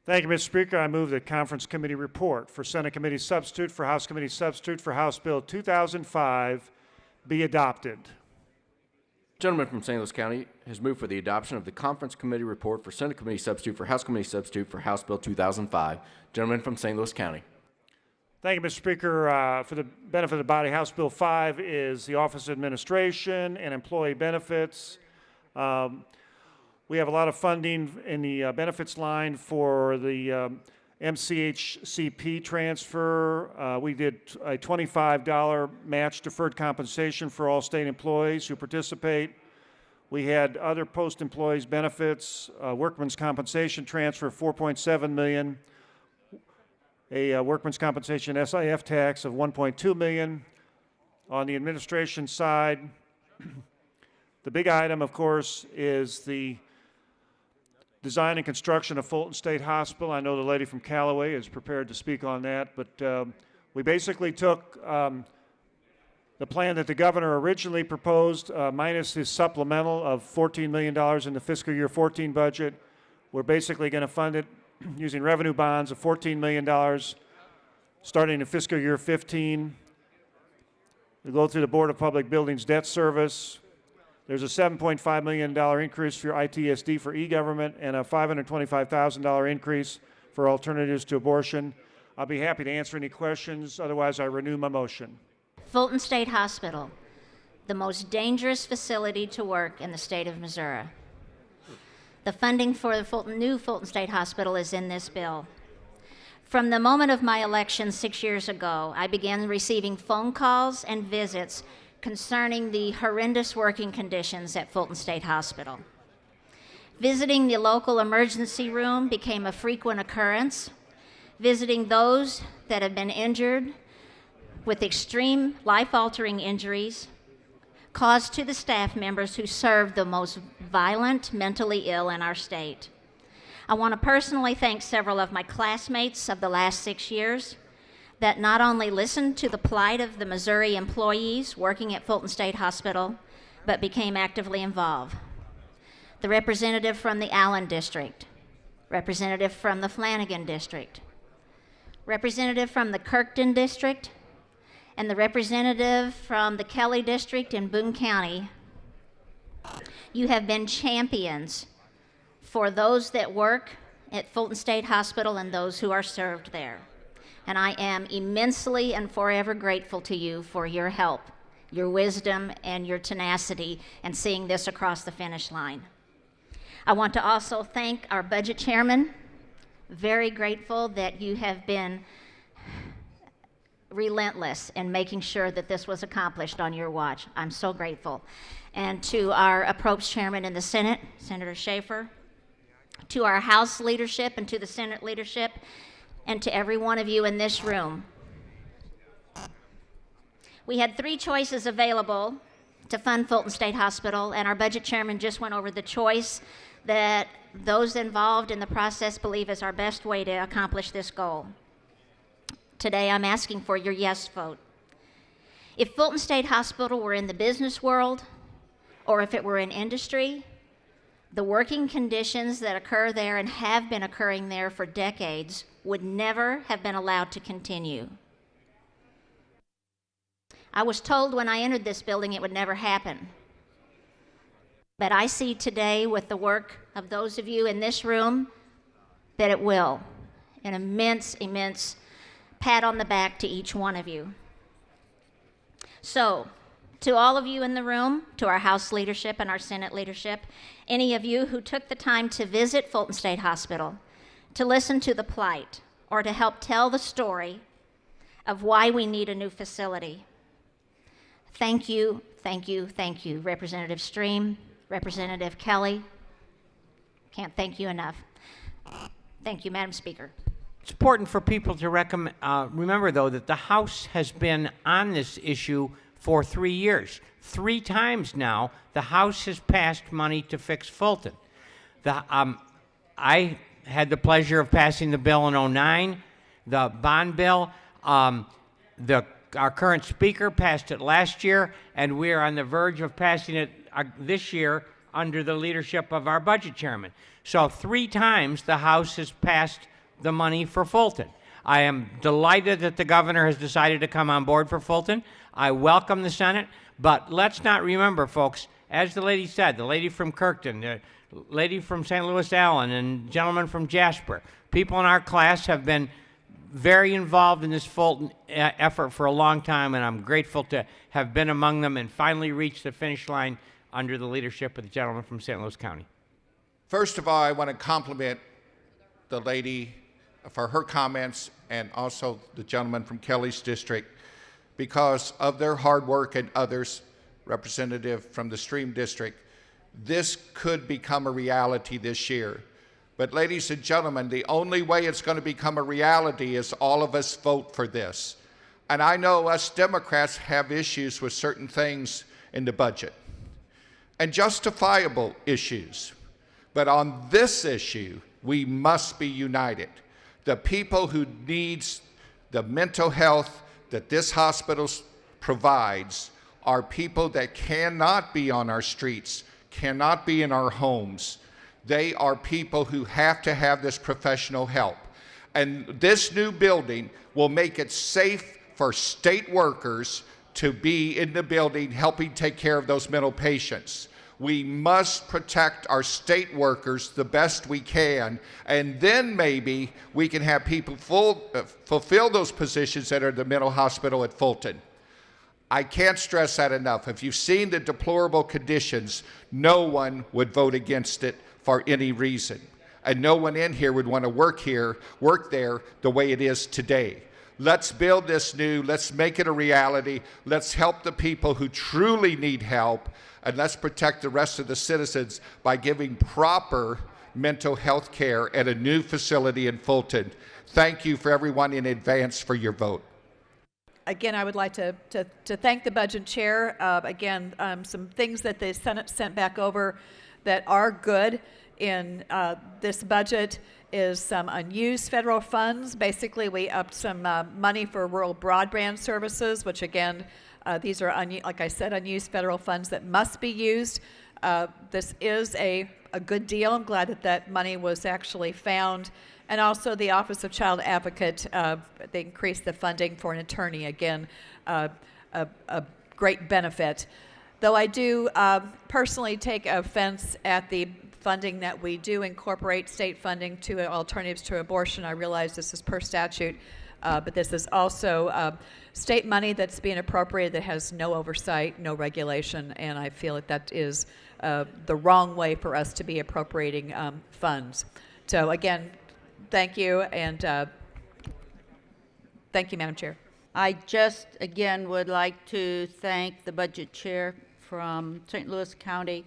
Thank you, Mr. Speaker. I move the conference committee report for Senate Committee Substitute for House Committee Substitute for House Bill 2005 be adopted. The gentleman from St. Louis County has moved for the adoption of the conference committee report for Senate Committee Substitute for House Committee Substitute for House Bill 2005. Gentleman from St. Louis County. Thank you, Mr. Speaker. For the benefit of the body, House Bill 5 is the Office of Administration and Employee Benefits. We have a lot of funding in the benefits line for the MCHCP transfer. We did a $25 match deferred compensation for all state employees who participate. We had other post-employees benefits, workman's compensation transfer of $4.7 million, a workman's compensation SIF tax of $1.2 million. On the administration side, the big item, of course, is the design and construction of Fulton State Hospital. I know the lady from Callaway is prepared to speak on that, but we basically took the plan that the governor originally proposed minus his supplemental of $14 million in the fiscal year 14 budget. We're basically going to fund it using revenue bonds of $14 million starting in fiscal year 15. We go through the Board of Public Buildings debt service. There's a $7.5 million increase for ITSD for e-government and a $525,000 increase for alternatives to abortion. I'll be happy to answer any questions. Otherwise, I renew my motion. Fulton State Hospital, the most dangerous facility to work in the state of Missouri. The funding for the new Fulton State Hospital is in this bill. From the moment of my election 6 years ago, I began receiving phone calls and visits concerning the horrendous working conditions at Fulton State Hospital. Visiting the local emergency room became a frequent occurrence. Visiting those that have been injured with extreme life-altering injuries caused to the staff members who served the most violent mentally ill in our state. I want to personally thank several of my classmates of the last 6 years that not only listened to the plight of the Missouri employees working at Fulton State Hospital, but became actively involved. The representative from the Allen District, representative from the Flanagan District, representative from the Kirkton District, and the representative from the Kelly District in Boone County. You have been champions for those that work at Fulton State Hospital and those who are served there. And I am immensely and forever grateful to you for your help, your wisdom, and your tenacity in seeing this across the finish line. I want to also thank our budget chairman. Very grateful that you have been relentless in making sure that this was accomplished on your watch. I'm so grateful. And to our approach chairman in the Senate, Senator Schaefer, to our House leadership and to the Senate leadership, and to every one of you in this room. We had 3 choices available to fund Fulton State Hospital, and our budget chairman just went over the choice that those involved in the process believe is our best way to accomplish this goal. Today, I'm asking for your yes vote. If Fulton State Hospital were in the business world, or if it were in industry, the working conditions that occur there and have been occurring there for decades would never have been allowed to continue. I was told when I entered this building it would never happen. But I see today with the work of those of you in this room that it will. An immense, immense pat on the back to each one of you. So, to all of you in the room, to our House leadership and our Senate leadership, any of you who took the time to visit Fulton State Hospital, to listen to the plight, or to help tell the story of why we need a new facility. Thank you, thank you, thank you, Representative Stream, Representative Kelly. Can't thank you enough. Thank you, Madam Speaker. It's important for people to remember, though, that the House has been on this issue for 3 years. 3 times now, the House has passed money to fix Fulton. I had the pleasure of passing the bill in '09, the bond bill. Our current speaker passed it last year, and we are on the verge of passing it this year under the leadership of our budget chairman. So 3 times the House has passed the money for Fulton. I am delighted that the governor has decided to come on board for Fulton. I welcome the Senate, but let's not remember, folks, as the lady said, the lady from Kirkton, the lady from St. Louis Allen, and gentleman from Jasper, people in our class have been very involved in this Fulton effort for a long time, and I'm grateful to have been among them and finally reached the finish line under the leadership of the gentleman from St. Louis County. First of all, I want to compliment the lady for her comments and also the gentleman from Kelly's district because of their hard work and others, representative from the Stream district. This could become a reality this year. But ladies and gentlemen, the only way it's going to become a reality is all of us vote for this. And I know us Democrats have issues with certain things in the budget, and justifiable issues. But on this issue, we must be united. The people who needs the mental health that this hospital provides are people that cannot be on our streets, cannot be in our homes. They are people who have to have this professional help. And this new building will make it safe for state workers to be in the building helping take care of those mental patients. We must protect our state workers the best we can, and then maybe we can have people fulfill those positions that are at the mental hospital at Fulton. I can't stress that enough. If you've seen the deplorable conditions, no one would vote against it for any reason. And no one in here would want to work there the way it is today. Let's build this new, let's make it a reality, let's help the people who truly need help, and let's protect the rest of the citizens by giving proper mental health care at a new facility in Fulton. Thank you for everyone in advance for your vote. Again, I would like to thank the budget chair. Some things that the Senate sent back over that are good in this budget is some unused federal funds. Basically, we upped some money for rural broadband services, which again, these are, like I said, unused federal funds that must be used. This is a good deal. I'm glad that that money was actually found. And also the Office of Child Advocate, they increased the funding for an attorney. Again, a great benefit. Though I do personally take offense at the funding that we do incorporate state funding to alternatives to abortion. I realize this is per statute, but this is also state money that's being appropriated that has no oversight, no regulation, and I feel that that is the wrong way for us to be appropriating funds. So again, thank you, and thank you, Madam Chair. I just, again, would like to thank the budget chair from St. Louis County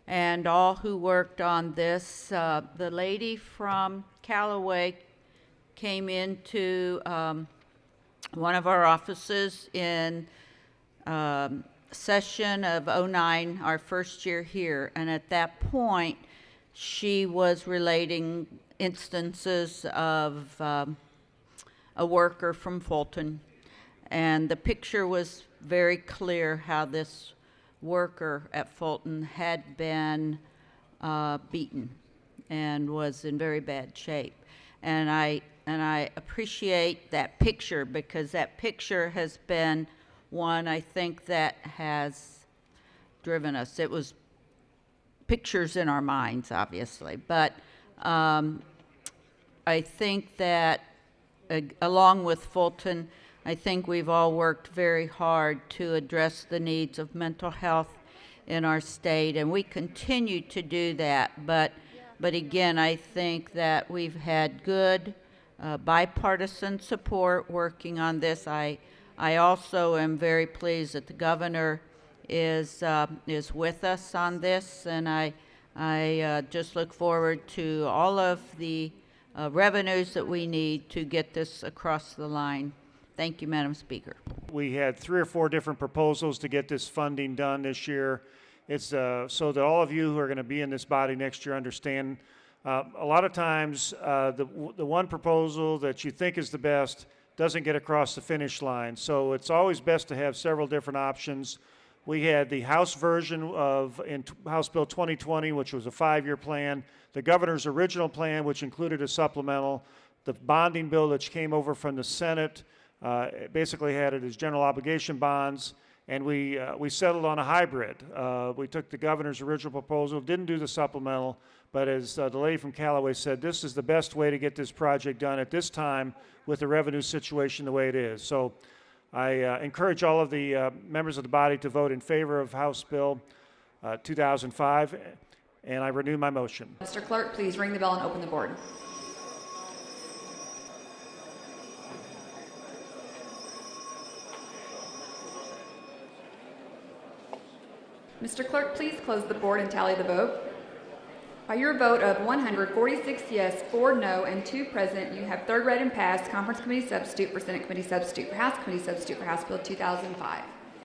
and all who worked on this. The lady from Callaway came into one of our offices in session of '09, our first year here, and at that point, she was relating instances of a worker from Fulton, and the picture was very clear how this worker at Fulton had been beaten and was in very bad shape. And I appreciate that picture because that picture has been one I think that has driven us. It was pictures in our minds, obviously, but I think that along with Fulton, I think we've all worked very hard to address the needs of mental health in our state, and we continue to do that. But again, I think that we've had good bipartisan support working on this. I also am very pleased that the governor is with us on this, and I just look forward to all of the revenues that we need to get this across the line. Thank you, Madam Speaker. We had 3 or 4 different proposals to get this funding done this year. It's so that all of you who are going to be in this body next year understand a lot of times the one proposal that you think is the best doesn't get across the finish line. So it's always best to have several different options We had the House version of House Bill 2020, which was a 5-year plan, the governor's original plan, which included a supplemental, the bonding bill that came over from the Senate, basically had it as general obligation bonds, and we settled on a hybrid. We took the governor's original proposal, didn't do the supplemental, but as the lady from Callaway said, this is the best way to get this project done at this time with the revenue situation the way it is. So I encourage all of the members of the body to vote in favor of House Bill 2005, and I renew my motion. Mr. Clerk, please ring the bell and open the board. Mr. Clerk, please close the board and tally the vote. By your vote of 146 yes, 4 no, and 2 present, you have third read and passed Conference Committee Substitute for Senate Committee Substitute for House Committee Substitute for House Bill 2005.